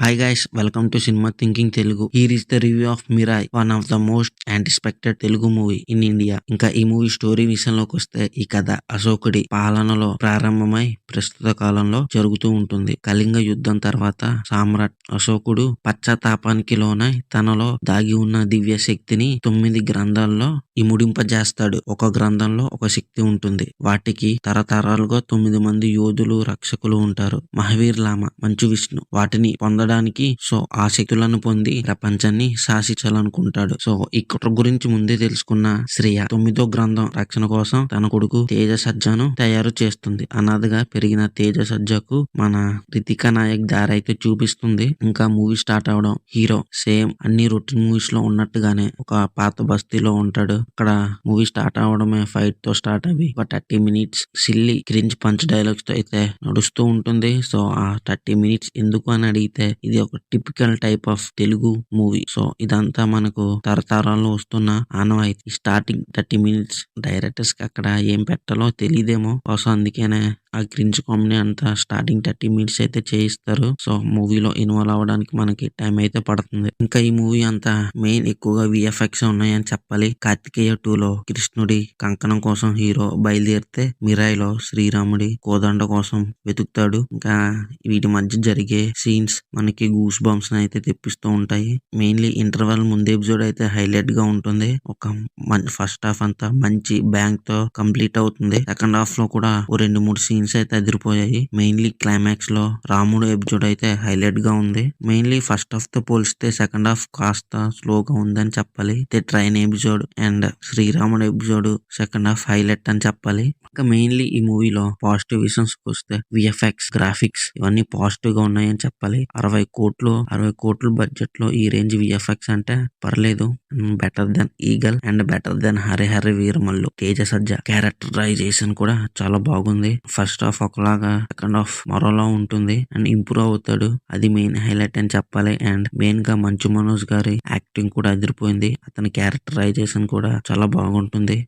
Hi guys, welcome to Cinema Thinking Telugu. Here is the review of Mirai, one of the most anticipated Telugu movie in India. ఇంకా ఈ movie story విషయంలోకి వస్తే ఈ కథ అశోకుడి పాలనలో ప్రారంభమై ప్రస్తుత కాలంలో జరుగుతూ ఉంటుంది. కళింగ యుద్ధం తర్వాత సామ్రాట్ అశోకుడు పశ్చాత్తాపానికి లోనై తనలో దాగి ఉన్న దివ్య శక్తిని 9 గ్రంథాల్లో ఇముడింపజేస్తాడు. ఒక గ్రంథంలో ఒక శక్తి ఉంటుంది. వాటికి తరతరాలుగా 9 మంది యోధులు రక్షకులు ఉంటారు. మహావీర్ లామ, మంచు విష్ణు వాటిని పొందడానికి ఆ శక్తులను పొంది ప్రపంచాన్ని శాసించాలనుకుంటాడు. ఈ కుట్ర గురించి ముందే తెలుసుకున్న శ్రేయ 9వ గ్రంథం రక్షణ కోసం తన కొడుకు తేజ సజ్జను తయారు చేస్తుంది. అనాథగా పెరిగిన తేజ సజ్జకు మన రితికా నాయక్ దారి అయితే చూపిస్తుంది. ఇంకా మూవీ స్టార్ట్ అవడం హీరో సేమ్ అన్ని రొటీన్ మూవీస్ లో ఉన్నట్టుగానే ఒక పాత బస్తీలో ఉంటాడు. అక్కడ మూవీ స్టార్ట్ అవడమే ఫైట్ తో స్టార్ట్ అవి ఒక 30 minutes silly cringe punch dialogues తో అయితే నడుస్తూ ఉంటుంది. ఆ 30 మినిట్స్ ఎందుకు అని అడిగితే ఇది ఒక typical type of Telugu movie. ఇదంతా మనకు తరతరాల్లో వస్తున్న ఆనవాయితీ. స్టార్టింగ్ 30 మినిట్స్ డైరెక్టర్స్ కి అక్కడ ఏం పెట్టాలో తెలియదేమో, అందుకేనే ఆ క్రింజ్ కామెడీ అంతా స్టార్టింగ్ 30 మినిట్స్ అయితే చేయిస్తారు. మూవీలో ఇన్వాల్వ్ అవ్వడానికి మనకి టైం అయితే పడుతుంది. ఇంకా ఈ మూవీ అంతా మెయిన్ ఎక్కువగా విఎఫ్ఎక్స్ ఉన్నాయని చెప్పాలి. కార్తికేయ 2లో కృష్ణుడి కంకణం కోసం హీరో బయలుదేరితే మిరాయిలో శ్రీరాముడి కోదండ కోసం వెతుకుతాడు. ఇంకా వీటి మధ్య జరిగే సీన్స్ మనకి గూస్ బంప్స్ అయితే తెప్పిస్తూ ఉంటాయి. మెయిన్లీ ఇంటర్వెల్ ముందు ఎపిసోడ్ అయితే హైలైట్ గా ఉంటుంది. ఒక ఫస్ట్ హాఫ్ అంతా మంచి బ్యాంక్ తో కంప్లీట్ అవుతుంది. సెకండ్ హాఫ్ లో కూడా ఓ 2-3 సీన్స్ అయితే అదిరిపోయాయి. మెయిన్లీ క్లైమాక్స్ లో రాముడు ఎపిసోడ్ అయితే హైలైట్ గా ఉంది. మెయిన్లీ ఫస్ట్ హాఫ్ తో పోలిస్తే సెకండ్ హాఫ్ కాస్త స్లోగా ఉందని చెప్పాలి. ట్రైన్ ఎపిసోడ్ అండ్ శ్రీరాముడు ఎపిసోడ్ సెకండ్ హాఫ్ హైలైట్ అని చెప్పాలి. ఇంకా మెయిన్లీ ఈ మూవీలో పాజిటివ్ విషన్స్ వస్తే విఎఫ్ఎక్స్, గ్రాఫిక్స్ ఇవన్నీ పాజిటివ్ గా ఉన్నాయని చెప్పాలి. 60 కోట్లు బడ్జెట్ లో ఈ రేంజ్ విఎఫ్ఎక్స్ అంటే పర్లేదు. Better than Eagle and better than Hari Veeramallu. Teja Sajja characterisation కూడా చాలా బాగుంది. ఫస్ట్ హాఫ్ ఒకలాగా సెకండ్ హాఫ్ మరోలా ఉంటుంది అండ్ ఇంప్రూవ్ అవుతాడు. అది మెయిన్ హైలైట్ అని చెప్పాలి. అండ్ మెయిన్ గా మంచు మనోజ్ గారి యాక్టింగ్ కూడా అదిరిపోయింది. అతని క్యారెక్టరైజేషన్ కూడా చాలా బాగుంటుంది.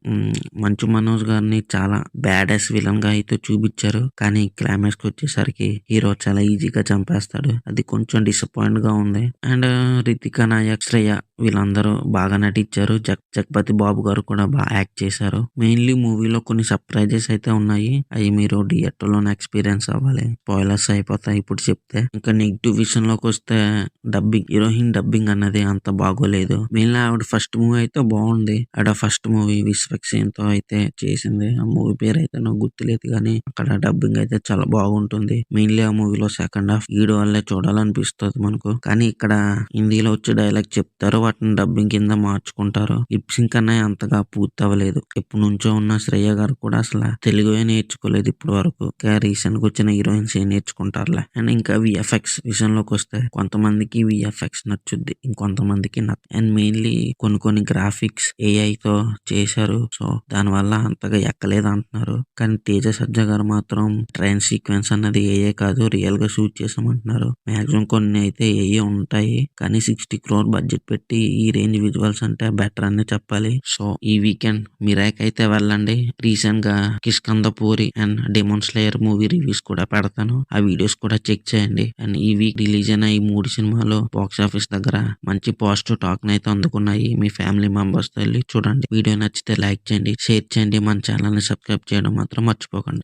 మంచు మనోజ్ గారిని చాలా బ్యాడ్ ఎస్ విలన్ గా అయితే చూపించారు. కానీ క్లైమాక్స్ కి వచ్చేసరికి హీరో చాలా ఈజీగా చంపేస్తాడు. అది కొంచెం డిసప్పాయింట్ గా ఉంది. అండ్ రితికా నాయక్, శ్రేయ వీళ్ళందరూ బాగా నటించారు. జగపతి బాబు గారు కూడా బాగా యాక్ట్ చేశారు. మెయిన్లీ మూవీలో కొన్ని సర్ప్రైజెస్ అయితే ఉన్నాయి. అవి మీరు థియేటర్ లోనే ఎక్స్పీరియన్స్ అవ్వాలి. స్పాయిలర్స్ అయిపోతాయి ఇప్పుడు చెప్తే. ఇంకా నెగిటివ్ విషయంలోకి వస్తే హీరోయిన్ డబ్బింగ్ అన్నది అంత బాగోలేదు. మెయిన్లీ ఆవిడ ఫస్ట్ మూవీ అయితే బాగుంది. ఆవిడ ఫస్ట్ మూవీ విశ్వక్సేన్ తో అయితే చేసింది. ఆ మూవీ పేరు అయితే నాకు గుర్తులేదు, కానీ అక్కడ డబ్బింగ్ అయితే చాలా బాగుంటుంది. మెయిన్లీ ఆ మూవీలో సెకండ్ హాఫ్ ఈడు వల్లే చూడాలనిపిస్తుంది మనకు. కానీ ఇక్కడ హిందీలో వచ్చే డైలాగ్ చెప్తారు, వాటిని డబ్బింగ్ కింద మార్చుకుంటారు. లిప్సింగ్ అనే అంతగా పూర్తి అవ్వలేదు. ఎప్పటి నుంచో ఉన్న శ్రేయ గారు కూడా అసలు తెలుగే నేర్చుకోలేదు ఇప్పటి వరకు. రీసెంట్ గా వచ్చిన హీరోయిన్స్ ఏం నేర్చుకుంటారులే. అండ్ ఇంకా విఎఫ్ఎక్స్ విషయంలోకి వస్తే కొంతమందికి విఎఫ్ఎక్స్ నచ్చుద్ది, ఇంకొంతమందికి అండ్ మెయిన్లీ కొన్ని గ్రాఫిక్స్ ఏఐ తో చేశారు. దాని వల్ల అంతగా ఎక్కలేదు అంటున్నారు. కానీ తేజ సజ్జ గారు మాత్రం ట్రైన్ సీక్వెన్స్ అన్నది ఏఐ కాదు, రియల్ గా షూట్ చేసామంటున్నారు. మాక్సిమం కొన్ని అయితే ఏఐ ఉంటాయి, కానీ 60 crore బడ్జెట్ పెట్టి ఈ రేంజ్ విజువల్స్ అంటే బెటర్ అని చెప్పాలి. ఈ వీకెండ్ మిరాక్ అయితే వెళ్ళండి. రీసెంట్ గా Kishkindhapuri and Demon Slayer movie reviews కూడా పెడతాను. ఆ వీడియోస్ కూడా చెక్ చేయండి. అండ్ ఈ వీక్ రిలీజ్ అయిన ఈ 3 సినిమాలు బాక్స్ ఆఫీస్ దగ్గర మంచి పాజిటివ్ టాక్ అయితే అందుకున్నాయి. మీ ఫ్యామిలీ మెంబర్స్ తో వెళ్ళి చూడండి. వీడియో నచ్చితే లైక్ చేయండి, షేర్ చేయండి. మన ఛానల్ ని సబ్స్క్రైబ్ చేయడం మాత్రం మర్చిపోకండి.